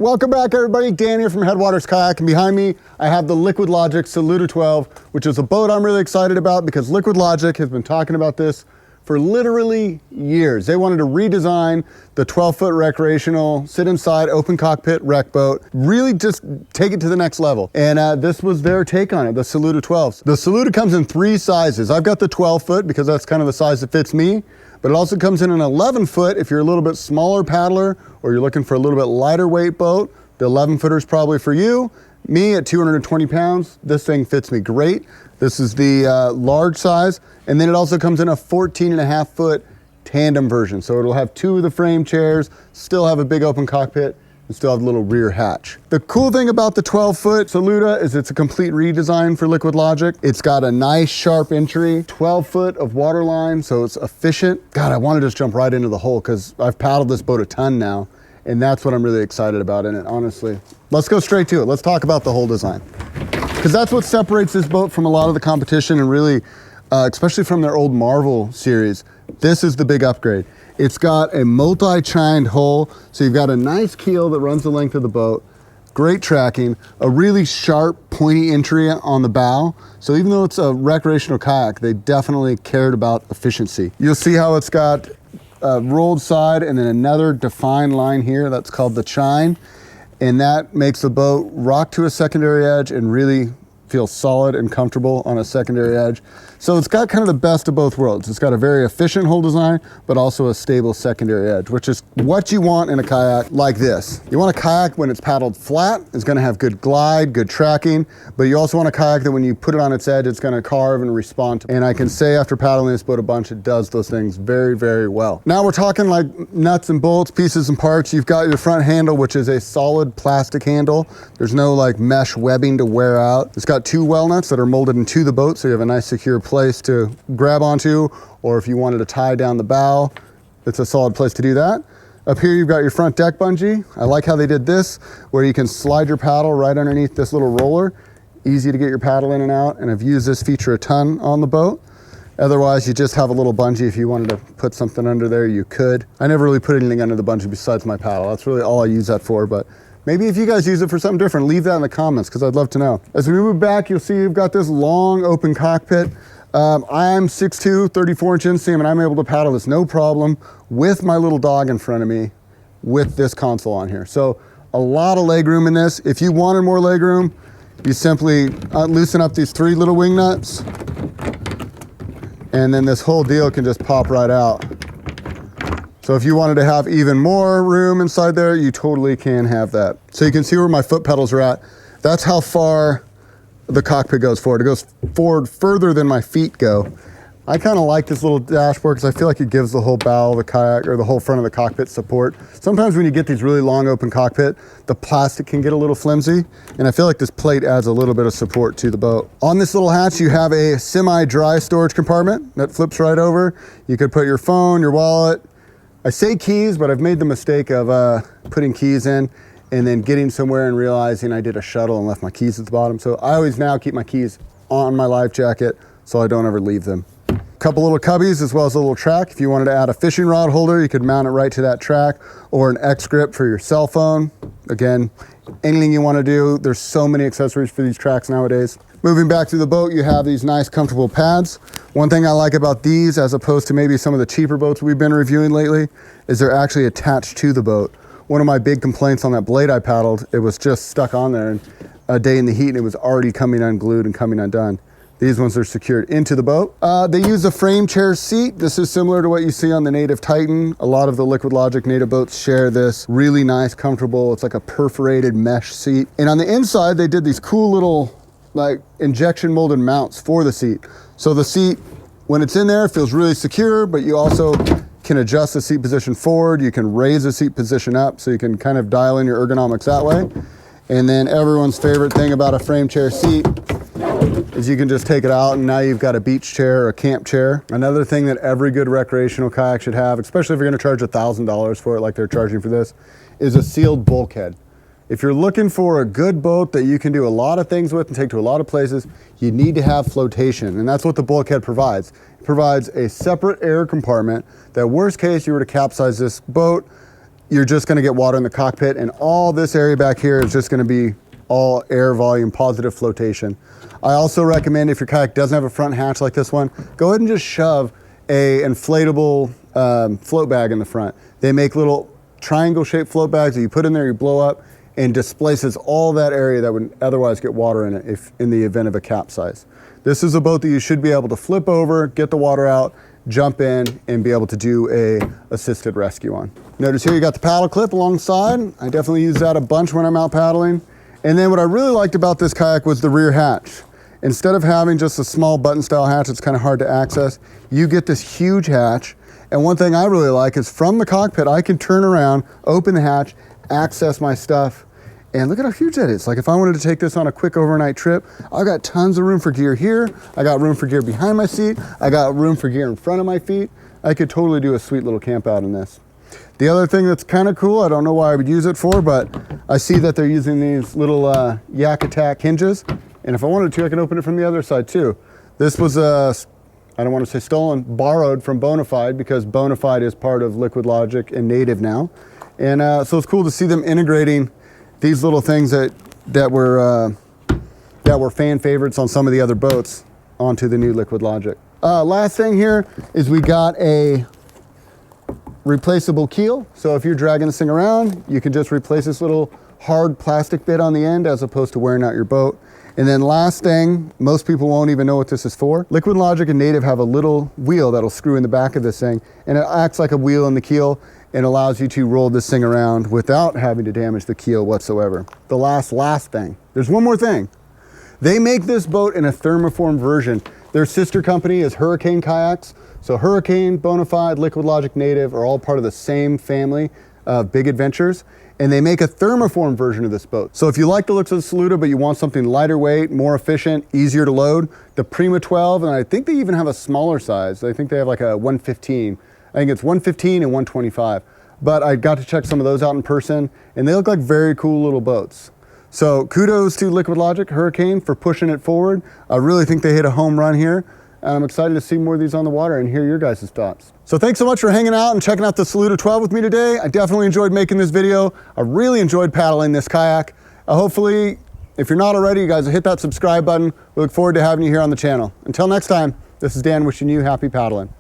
Welcome back, everybody. Dan here from Headwaters Kayak, and behind me I have the Liquidlogic Saluda 12, which is a boat I'm really excited about because Liquidlogic has been talking about this for literally years. They wanted to redesign the 12-foot recreational, sit inside, open cockpit rec boat, really just take it to the next level. And this was their take on it, the Saluda 12s. The Saluda comes in 3 sizes. I've got the 12-foot because that's kind of the size that fits me, but it also comes in an 11-foot if you're a little bit smaller paddler or you're looking for a little bit lighter weight boat. The 11-footer is probably for you. Me at 220 pounds, this thing fits me great. This is the large size, and then it also comes in a 14.5-foot tandem version. So it'll have 2 of the frame chairs, still have a big open cockpit, and still have a little rear hatch. The cool thing about the 12-foot Saluda is it's a complete redesign for Liquidlogic. It's got a nice sharp entry, 12-foot of water line, so it's efficient. God, I want to just jump right into the hole because I've paddled this boat a ton now, and that's what I'm really excited about in it, honestly. Let's go straight to it. Let's talk about the hull design, because that's what separates this boat from a lot of the competition, and really, especially from their old Marvel series. This is the big upgrade. It's got a multi-chined hull, so you've got a nice keel that runs the length of the boat, great tracking, a really sharp, pointy entry on the bow. So even though it's a recreational kayak, they definitely cared about efficiency. You'll see how it's got a rolled side and then another defined line here, that's called the chine. And that makes the boat rock to a secondary edge and really feel solid and comfortable on a secondary edge. So it's got kind of the best of both worlds. It's got a very efficient hull design, but also a stable secondary edge, which is what you want in a kayak like this. You want a kayak when it's paddled flat, it's gonna have good glide, good tracking, but you also want a kayak that when you put it on its edge, it's gonna carve and respond. And I can say after paddling this boat a bunch, it does those things very, very well. Now we're talking like nuts and bolts, pieces and parts. You've got your front handle, which is a solid plastic handle. There's no like mesh webbing to wear out. It's got 2 well nuts that are molded into the boat, so you have a nice secure place to grab onto, or if you wanted to tie down the bow, it's a solid place to do that. Up here you've got your front deck bungee. I like how they did this, where you can slide your paddle right underneath this little roller. Easy to get your paddle in and out, and I've used this feature a ton on the boat. Otherwise, you just have a little bungee. If you wanted to put something under there, you could. I never really put anything under the bungee besides my paddle. That's really all I use that for, but maybe if you guys use it for something different, leave that in the comments because I'd love to know. As we move back, you'll see you've got this long open cockpit. I'm 6'2", 34-inch inseam, and I'm able to paddle this no problem with my little dog in front of me with this console on here. So a lot of leg room in this. If you wanted more leg room, you simply loosen up these 3 little wing nuts, and then this whole deal can just pop right out. So if you wanted to have even more room inside there, you totally can have that. So you can see where my foot pedals are at. That's how far the cockpit goes forward. It goes forward further than my feet go. I kind of like this little dashboard because I feel like it gives the whole bow of the kayak or the whole front of the cockpit support. Sometimes when you get these really long open cockpit, the plastic can get a little flimsy, and I feel like this plate adds a little bit of support to the boat. On this little hatch, you have a semi-dry storage compartment that flips right over. You could put your phone, your wallet. I say keys, but I've made the mistake of putting keys in and then getting somewhere and realizing I did a shuttle and left my keys at the bottom. So I always now keep my keys on my life jacket so I don't ever leave them. A couple little cubbies as well as a little track. If you wanted to add a fishing rod holder, you could mount it right to that track, or an X grip for your cell phone. Again, anything you want to do. There's so many accessories for these tracks nowadays. Moving back to the boat, you have these nice comfortable pads. One thing I like about these, as opposed to maybe some of the cheaper boats we've been reviewing lately, is they're actually attached to the boat. One of my big complaints on that blade I paddled, it was just stuck on there and a day in the heat and it was already coming unglued and coming undone. These ones are secured into the boat. They use a frame chair seat. This is similar to what you see on the Native Titan. A lot of the Liquidlogic Native boats share this really nice, comfortable, it's like a perforated mesh seat. And on the inside, they did these cool little like injection molded mounts for the seat. So the seat, when it's in there, it feels really secure, but you also can adjust the seat position forward. You can raise the seat position up, so you can kind of dial in your ergonomics that way. And then everyone's favorite thing about a frame chair seat is you can just take it out and now you've got a beach chair or a camp chair. Another thing that every good recreational kayak should have, especially if you're gonna charge $1,000 for it like they're charging for this, is a sealed bulkhead. If you're looking for a good boat that you can do a lot of things with and take to a lot of places, you need to have flotation, and that's what the bulkhead provides. It provides a separate air compartment that worst case you were to capsize this boat, you're just gonna get water in the cockpit, and all this area back here is just gonna be all air volume, positive flotation. I also recommend, if your kayak doesn't have a front hatch like this one, go ahead and just shove a inflatable float bag in the front. They make little triangle shaped float bags that you put in there, you blow up, and displaces all that area that would otherwise get water in it if in the event of a capsize. This is a boat that you should be able to flip over, get the water out, jump in, and be able to do a assisted rescue on. Notice here you got the paddle clip alongside. I definitely use that a bunch when I'm out paddling. And then what I really liked about this kayak was the rear hatch. Instead of having just a small button style hatch that's kind of hard to access, you get this huge hatch. And one thing I really like is from the cockpit, I can turn around, open the hatch, access my stuff. And look at how huge that is. Like if I wanted to take this on a quick overnight trip, I've got tons of room for gear here. I got room for gear behind my seat. I got room for gear in front of my feet. I could totally do a sweet little camp out in this. The other thing that's kind of cool, I don't know why I would use it for, but I see that they're using these little Yak Attack hinges. And if I wanted to, I can open it from the other side too. This was, I don't want to say stolen, borrowed from Bonafide, because Bonafide is part of Liquidlogic and Native now. And so it's cool to see them integrating these little things that were fan favorites on some of the other boats onto the new Liquidlogic. Last thing here is we got a replaceable keel. So if you're dragging this thing around, you can just replace this little hard plastic bit on the end as opposed to wearing out your boat. And then last thing, most people won't even know what this is for. Liquidlogic and Native have a little wheel that'll screw in the back of this thing, and it acts like a wheel in the keel and allows you to roll this thing around without having to damage the keel whatsoever. The last thing, there's one more thing. They make this boat in a thermoform version. Their sister company is Hurricane Kayaks. So Hurricane, Bonafide, Liquidlogic, Native are all part of the same family of big adventures. And they make a thermoform version of this boat. So if you like the looks of the Saluda, but you want something lighter weight, more efficient, easier to load, the Prima 12, and I think they even have a smaller size. I think they have like a 115. I think it's 115 and 125. But I got to check some of those out in person, and they look like very cool little boats. So kudos to Liquidlogic, Hurricane, for pushing it forward. I really think they hit a home run here. And I'm excited to see more of these on the water and hear your guys' thoughts. So thanks so much for hanging out and checking out the Saluda 12 with me today. I definitely enjoyed making this video. I really enjoyed paddling this kayak. Hopefully, if you're not already, you guys will hit that subscribe button. We look forward to having you here on the channel. Until next time, this is Dan wishing you happy paddling.